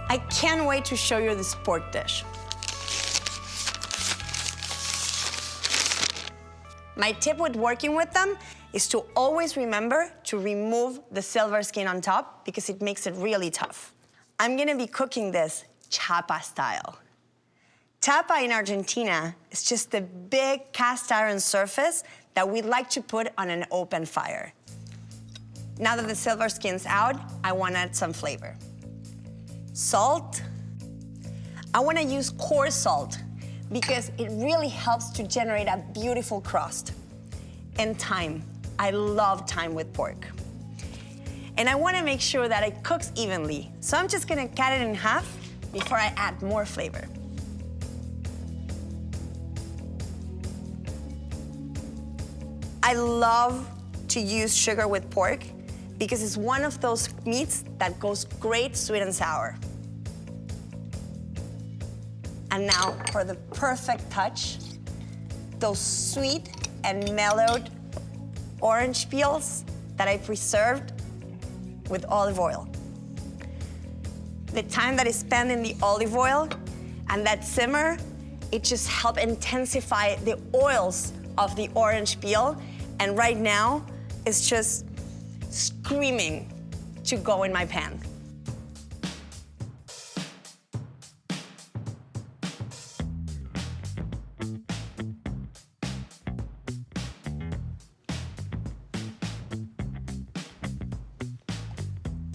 I can't wait to show you this pork dish. My tip with working with them is to always remember to remove the silver skin on top because it makes it really tough. I'm gonna be cooking this chapa style. Chapa in Argentina is just a big cast iron surface that we like to put on an open fire. Now that the silver skin's out, I wanna add some flavor. Salt. I wanna use coarse salt because it really helps to generate a beautiful crust. And thyme. I love thyme with pork. And I wanna make sure that it cooks evenly. So I'm just gonna cut it in half before I add more flavor. I love to use sugar with pork because it's one of those meats that goes great sweet and sour. And now for the perfect touch, those sweet and mellowed orange peels that I preserved with olive oil. The time that is spent in the olive oil and that simmer, it just helps intensify the oils of the orange peel. And right now, it's just screaming to go in my pan.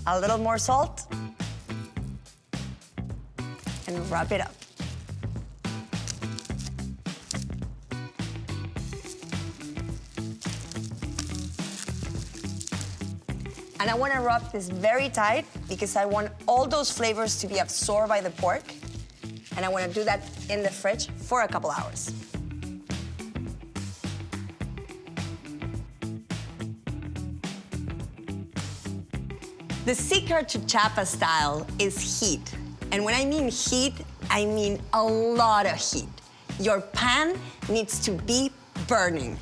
A little more salt, and rub it up. And I wanna rub this very tight because I want all those flavors to be absorbed by the pork. And I wanna do that in the fridge for a couple hours. The secret to chapa style is heat. And when I mean heat, I mean a lot of heat. Your pan needs to be burning.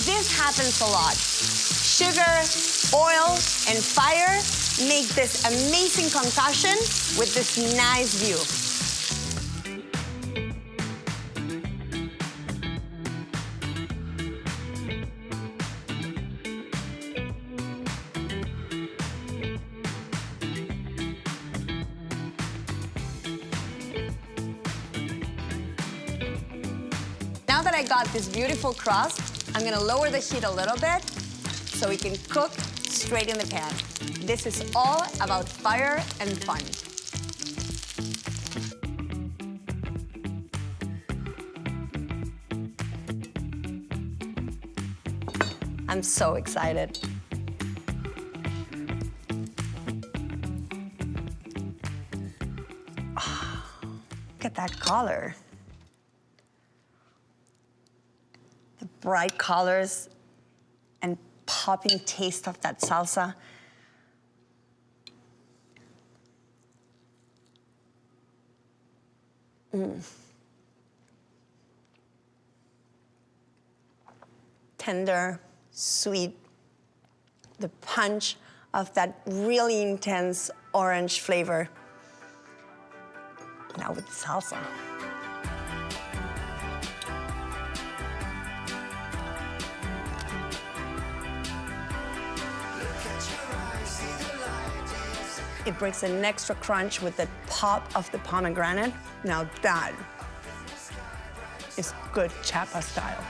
This happens a lot. Sugar, oil, and fire make this amazing concoction with this nice view. Now that I got this beautiful crust, I'm gonna lower the heat a little bit so we can cook straight in the pan. This is all about fire and fun. I'm so excited. Oh, look at that color. The bright colors and popping taste of that salsa. Tender, sweet, the punch of that really intense orange flavor. Now with the salsa. It brings an extra crunch with the pop of the pomegranate. Now that is good chapa style.